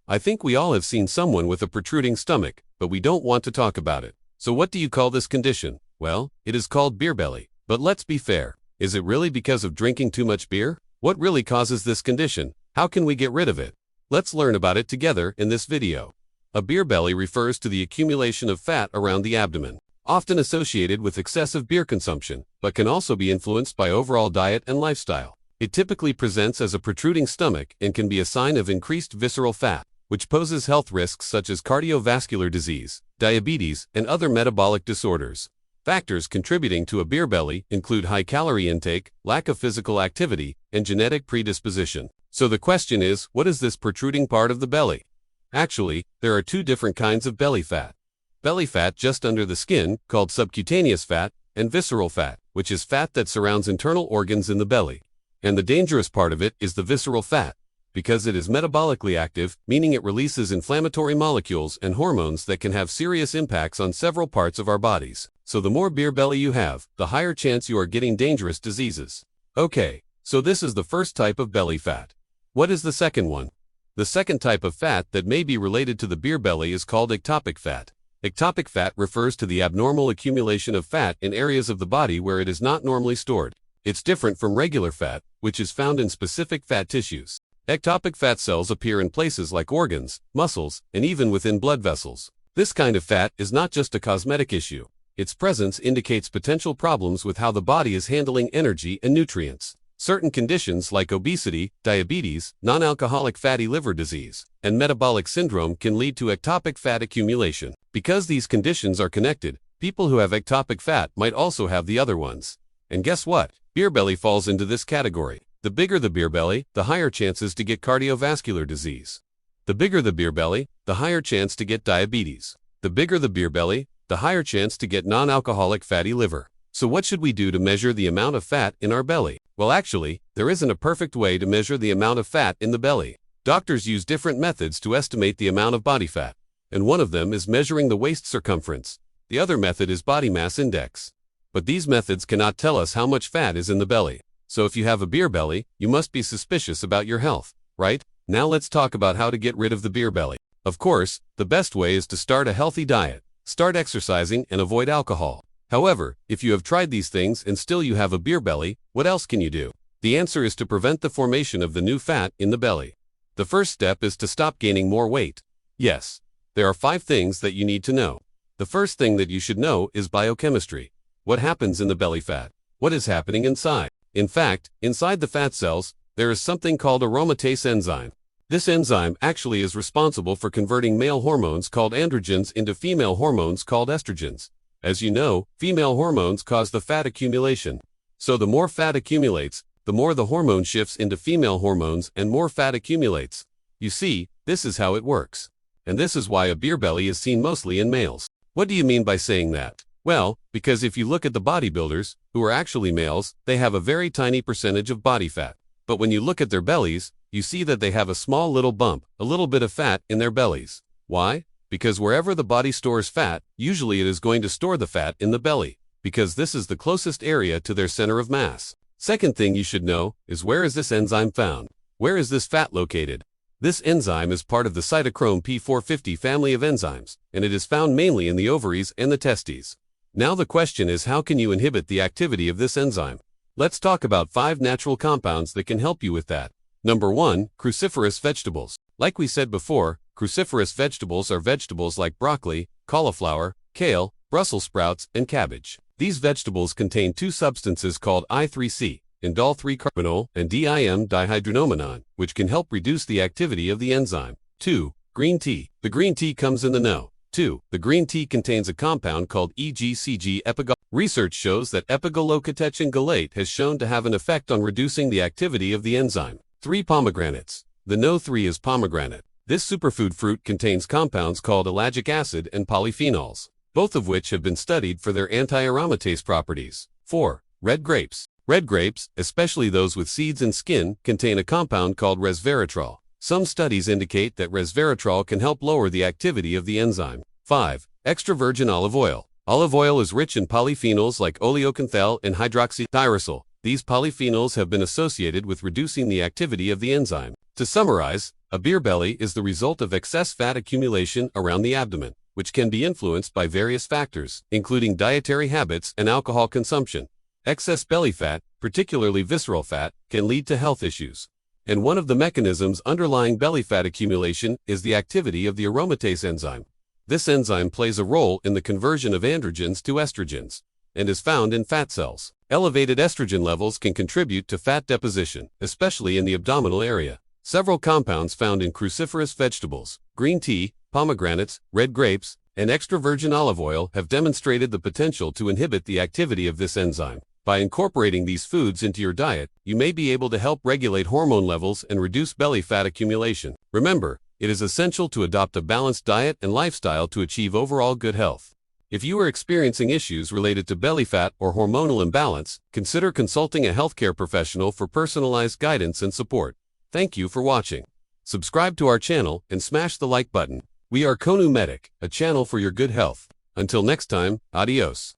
I think we all have seen someone with a protruding stomach, but we don't want to talk about it. So what do you call this condition? Well, it is called beer belly. But let's be fair. Is it really because of drinking too much beer? What really causes this condition? How can we get rid of it? Let's learn about it together in this video. A beer belly refers to the accumulation of fat around the abdomen, often associated with excessive beer consumption, but can also be influenced by overall diet and lifestyle. It typically presents as a protruding stomach and can be a sign of increased visceral fat, which poses health risks such as cardiovascular disease, diabetes, and other metabolic disorders. Factors contributing to a beer belly include high calorie intake, lack of physical activity, and genetic predisposition. So the question is, what is this protruding part of the belly? Actually, there are two different kinds of belly fat. Belly fat just under the skin, called subcutaneous fat, and visceral fat, which is fat that surrounds internal organs in the belly. And the dangerous part of it is the visceral fat, because it is metabolically active, meaning it releases inflammatory molecules and hormones that can have serious impacts on several parts of our bodies. So the more beer belly you have, the higher chance you are getting dangerous diseases. Okay, so this is the first type of belly fat. What is the second one? The second type of fat that may be related to the beer belly is called ectopic fat. Ectopic fat refers to the abnormal accumulation of fat in areas of the body where it is not normally stored. It's different from regular fat, which is found in specific fat tissues. Ectopic fat cells appear in places like organs, muscles, and even within blood vessels. This kind of fat is not just a cosmetic issue. Its presence indicates potential problems with how the body is handling energy and nutrients. Certain conditions like obesity, diabetes, non-alcoholic fatty liver disease, and metabolic syndrome can lead to ectopic fat accumulation. Because these conditions are connected, people who have ectopic fat might also have the other ones. And guess what? Beer belly falls into this category. The bigger the beer belly, the higher chances to get cardiovascular disease. The bigger the beer belly, the higher chance to get diabetes. The bigger the beer belly, the higher chance to get non-alcoholic fatty liver. So what should we do to measure the amount of fat in our belly? Well, actually, there isn't a perfect way to measure the amount of fat in the belly. Doctors use different methods to estimate the amount of body fat, and one of them is measuring the waist circumference. The other method is body mass index. But these methods cannot tell us how much fat is in the belly. So if you have a beer belly, you must be suspicious about your health, right? Now let's talk about how to get rid of the beer belly. Of course, the best way is to start a healthy diet, start exercising, and avoid alcohol. However, if you have tried these things and still you have a beer belly, what else can you do? The answer is to prevent the formation of the new fat in the belly. The first step is to stop gaining more weight. Yes, there are 5 things that you need to know. The first thing that you should know is biochemistry. What happens in the belly fat? What is happening inside? In fact, inside the fat cells, there is something called aromatase enzyme. This enzyme actually is responsible for converting male hormones called androgens into female hormones called estrogens. As you know, female hormones cause the fat accumulation. So the more fat accumulates, the more the hormone shifts into female hormones and more fat accumulates. You see, this is how it works. And this is why a beer belly is seen mostly in males. What do you mean by saying that? Well, because if you look at the bodybuilders, who are actually males, they have a very tiny percentage of body fat. But when you look at their bellies, you see that they have a small little bump, a little bit of fat in their bellies. Why? Because wherever the body stores fat, usually it is going to store the fat in the belly, because this is the closest area to their center of mass. Second thing you should know is, where is this enzyme found? Where is this fat located? This enzyme is part of the cytochrome P450 family of enzymes, and it is found mainly in the ovaries and the testes. Now the question is, how can you inhibit the activity of this enzyme? Let's talk about 5 natural compounds that can help you with that. Number 1, cruciferous vegetables. Like we said before, cruciferous vegetables are vegetables like broccoli, cauliflower, kale, Brussels sprouts, and cabbage. These vegetables contain 2 substances called I3C, indole-3-carbinol, and diim-dihydronomenon, which can help reduce the activity of the enzyme. 2. Green tea. The green tea comes in the know. 2. The green tea contains a compound called EGCG epigallate. Research shows that epigallocatechin gallate has shown to have an effect on reducing the activity of the enzyme. 3. Pomegranates. The No. 3 is pomegranate. This superfood fruit contains compounds called ellagic acid and polyphenols, both of which have been studied for their anti-aromatase properties. 4. Red grapes. Red grapes, especially those with seeds and skin, contain a compound called resveratrol. Some studies indicate that resveratrol can help lower the activity of the enzyme. 5. Extra virgin olive oil. Olive oil is rich in polyphenols like oleocanthal and hydroxytyrosol. These polyphenols have been associated with reducing the activity of the enzyme. To summarize, A beer belly is the result of excess fat accumulation around the abdomen, which can be influenced by various factors, including dietary habits and alcohol consumption. Excess belly fat, particularly visceral fat, can lead to health issues. And one of the mechanisms underlying belly fat accumulation is the activity of the aromatase enzyme. This enzyme plays a role in the conversion of androgens to estrogens and is found in fat cells. Elevated estrogen levels can contribute to fat deposition, especially in the abdominal area. Several compounds found in cruciferous vegetables, green tea, pomegranates, red grapes, and extra virgin olive oil have demonstrated the potential to inhibit the activity of this enzyme. By incorporating these foods into your diet, you may be able to help regulate hormone levels and reduce belly fat accumulation. Remember, it is essential to adopt a balanced diet and lifestyle to achieve overall good health. If you are experiencing issues related to belly fat or hormonal imbalance, consider consulting a healthcare professional for personalized guidance and support. Thank you for watching. Subscribe to our channel and smash the like button. We are Konu Medic, a channel for your good health. Until next time, adios.